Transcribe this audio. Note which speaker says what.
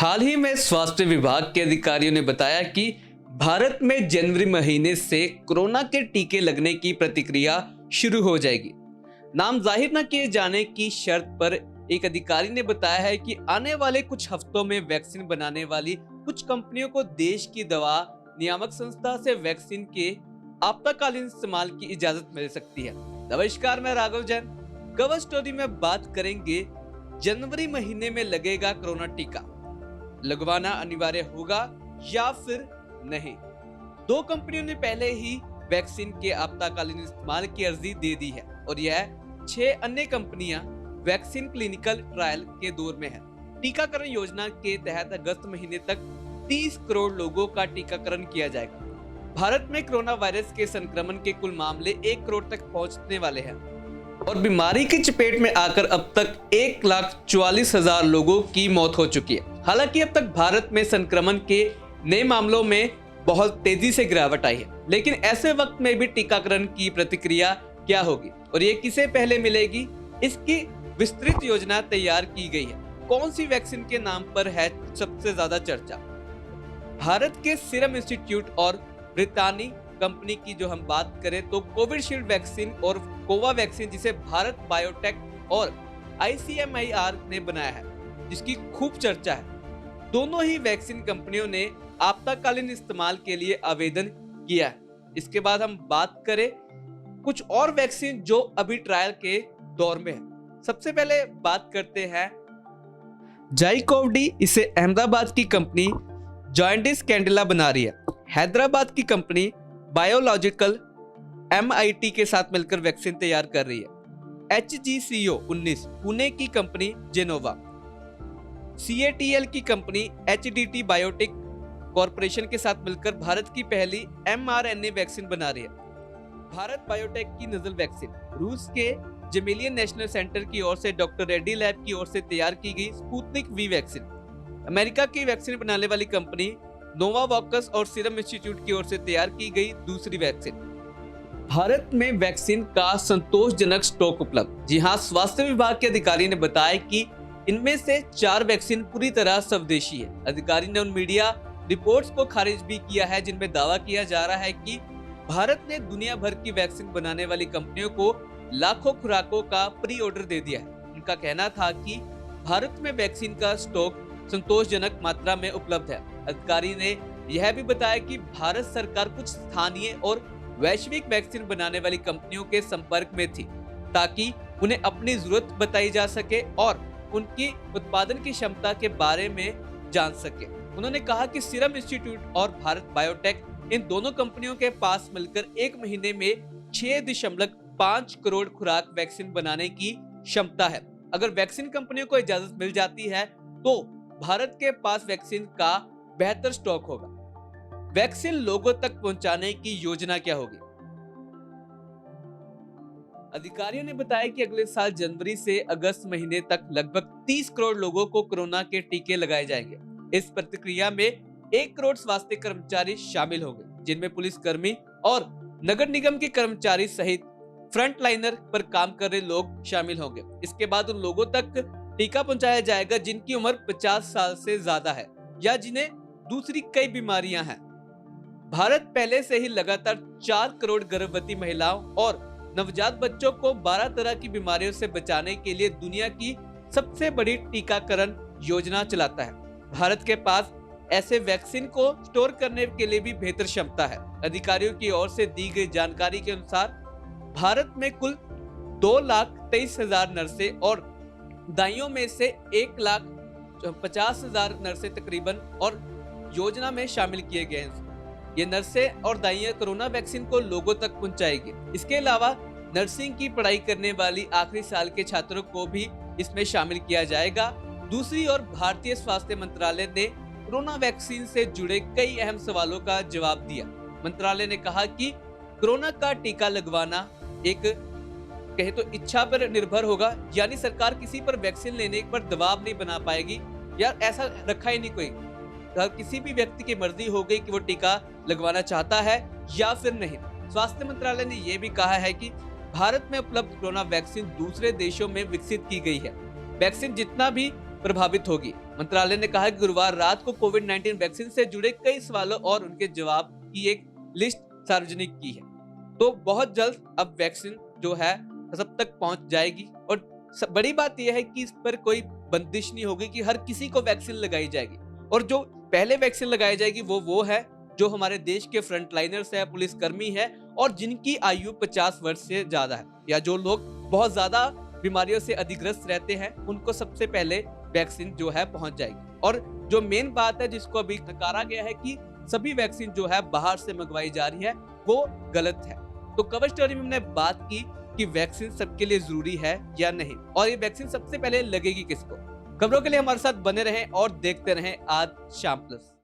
Speaker 1: हाल ही में स्वास्थ्य विभाग के अधिकारियों ने बताया कि भारत में जनवरी महीने से कोरोना के टीके लगने की प्रक्रिया शुरू हो जाएगी। नाम जाहिर न किए जाने की शर्त पर एक अधिकारी ने बताया है कि आने वाले कुछ हफ्तों में वैक्सीन बनाने वाली कुछ कंपनियों को देश की दवा नियामक संस्था से वैक्सीन के आपातकालीन इस्तेमाल की इजाजत मिल सकती है। नमस्कार, मैं राघव जैन। कवर स्टोरी में बात करेंगे जनवरी महीने में लगेगा कोरोना टीका, लगवाना अनिवार्य होगा या फिर नहीं। दो कंपनियों ने पहले ही वैक्सीन के आपातकालीन इस्तेमाल की अर्जी दे दी है और यह 6 अन्य कंपनियां वैक्सीन क्लिनिकल ट्रायल के दौर में है। टीकाकरण योजना के तहत अगस्त महीने तक 30 करोड़ लोगों का टीकाकरण किया जाएगा। भारत में कोरोना वायरस के संक्रमण के कुल मामले 1 करोड़ तक पहुंचने वाले हैं और बीमारी की चपेट में आकर अब तक 1,44,000 लोगों की मौत हो चुकी है। हालांकि अब तक भारत में संक्रमण के नए मामलों में बहुत तेजी से गिरावट आई है, लेकिन ऐसे वक्त में भी टीकाकरण की प्रतिक्रिया क्या होगी और ये किसे पहले मिलेगी, इसकी विस्तृत योजना तैयार की गई है। कौन सी वैक्सीन के नाम पर है सबसे ज्यादा चर्चा? भारत के सीरम इंस्टीट्यूट और ब्रिटानी कंपनी की जो हम बात करें तो कोविशील्ड वैक्सीन और कोवा वैक्सीन, जिसे भारत बायोटेक और ICMR ने बनाया है, जिसकी खूब चर्चा है। दोनों ही वैक्सीन कंपनियों ने आपातकालीन इस्तेमाल के लिए आवेदन किया है। इसके बाद हम बात करें कुछ और वैक्सीन जो अभी ट्रायल के दौर में है। सबसे पहले बात करते हैं जाइकोव-डी। इसे अहमदाबाद की कंपनी जॉइंटिस कैंडिला बना रही है। हैदराबाद की कंपनी बायोलॉजिकल MIT के साथ मिलकर वैक्सीन तैयार कर रही है। HGCO-19 पुणे की कंपनी जेनोवा, CATL की कंपनी HDT बायोटेक कॉरपोरेशन के साथ मिलकर भारत की पहली mRNA वैक्सीन बना रही है। भारत बायोटेक की नजल वैक्सीन रूस के जेमेलियन नेशनल सेंटर की ओर से डॉक्टर रेड्डी लैब की ओर से तैयार की गई स्पुतनिक V वैक्सीन, अमेरिका की वैक्सीन बनाने वाली कंपनी नोवावॉक्स और सीरम इंस्टीट्यूट की ओर से तैयार की गई दूसरी वैक्सीन। भारत में वैक्सीन का संतोषजनक स्टॉक उपलब्ध। जी हां, स्वास्थ्य विभाग के अधिकारी ने बताया कि इनमें से 4 वैक्सीन पूरी तरह स्वदेशी है। अधिकारी ने उन मीडिया रिपोर्ट्स को खारिज भी किया है जिनमें दावा किया जा रहा है कि भारत ने दुनिया भर की वैक्सीन बनाने वाली कंपनियों को लाखों खुराकों का प्री ऑर्डर दे दिया है। उनका कहना था कि भारत में वैक्सीन का स्टॉक संतोषजनक मात्रा में उपलब्ध है। अधिकारी ने यह भी बताया कि भारत सरकार कुछ स्थानीय और वैश्विक वैक्सीन बनाने वाली कंपनियों के संपर्क में थी ताकि उन्हें अपनी जरूरत बताई जा सके और उनकी उत्पादन की क्षमता के बारे में जान सके। उन्होंने कहा कि सीरम इंस्टीट्यूट और भारत बायोटेक, इन दोनों कंपनियों के पास मिलकर 1 महीने में 6.5 करोड़ खुराक वैक्सीन बनाने की क्षमता है। अगर वैक्सीन कंपनियों को इजाजत मिल जाती है तो भारत के पास वैक्सीन का बेहतर स्टॉक होगा। वैक्सीन लोगों तक पहुंचाने की योजना क्या होगी? अधिकारियों ने बताया कि अगले साल जनवरी से अगस्त महीने तक लगभग 30 करोड़ लोगों को कोरोना के टीके लगाए जाएंगे। इस प्रक्रिया में 1 करोड़ स्वास्थ्य कर्मचारी शामिल होंगे, जिनमें पुलिसकर्मी और नगर निगम के कर्मचारी सहित फ्रंट लाइनर पर काम कर रहे लोग शामिल होंगे। इसके बाद उन लोगों तक टीका पहुंचाया जाएगा जिनकी उम्र 50 साल से ज्यादा है या जिन्हें दूसरी कई बीमारियां हैं। भारत पहले से ही लगातार 4 करोड़ गर्भवती महिलाओं और नवजात बच्चों को 12 तरह की बीमारियों से बचाने के लिए दुनिया की सबसे बड़ी टीकाकरण योजना चलाता है। भारत के पास ऐसे वैक्सीन को स्टोर करने के लिए भी बेहतर क्षमता है। अधिकारियों की ओर से दी गई जानकारी के अनुसार भारत में कुल 2,23,000 नर्सें और दाइयों में से 1,50,000 नर्सें तकरीबन और योजना में शामिल किए गए हैं। ये नर्सें और दाइयां कोरोना वैक्सीन को लोगों तक पहुंचाएगी। इसके अलावा नर्सिंग की पढ़ाई करने वाली आखिरी साल के छात्रों को भी इसमें शामिल किया जाएगा। दूसरी ओर भारतीय स्वास्थ्य मंत्रालय ने कोरोना वैक्सीन से जुड़े कई अहम सवालों का जवाब दिया। मंत्रालय ने कहा कि कोरोना का टीका लगवाना एक कहे तो इच्छा पर निर्भर होगा, यानी सरकार किसी पर वैक्सीन लेने पर दबाव नहीं बना पाएगी या ऐसा रखा ही नहीं कोई। किसी भी व्यक्ति की मर्जी हो गई कि वो टीका लगवाना चाहता है या फिर नहीं। स्वास्थ्य मंत्रालय ने यह भी कहा है कि भारत में उपलब्ध कोरोना वैक्सीन दूसरे देशों में विकसित की गई है। वैक्सीन जितना भी प्रभावित होगी मंत्रालय ने कहा कि गुरुवार रात को कोविड-19 वैक्सीन से जुड़े कई सवालों और उनके जवाब की एक लिस्ट सार्वजनिक की है। तो बहुत जल्द अब वैक्सीन जो है सब तक पहुंच जाएगी और बड़ी बात यह है कि इस पर कोई बंदिश नहीं होगी कि हर किसी को वैक्सीन लगाई जाएगी। और जो पहले वैक्सीन लगाई जाएगी वो है जो हमारे देश के फ्रंटलाइनर्स है, पुलिसकर्मी है और जिनकी आयु 50 वर्ष से ज्यादा है या जो लोग बहुत ज्यादा बीमारियों से अधिग्रस्त रहते हैं, उनको सबसे पहले वैक्सीन जो है पहुंच जाएगी। और जो मेन बात है जिसको अभी नकारा गया है कि सभी वैक्सीन जो है बाहर से मंगवाई जा रही है, वो गलत है। तो कवर स्टोरी में हमने बात की कि वैक्सीन सबके लिए जरूरी है या नहीं और ये वैक्सीन सबसे पहले लगेगी किसको। खबरों के लिए हमारे साथ बने रहें और देखते रहें आज शाम प्लस।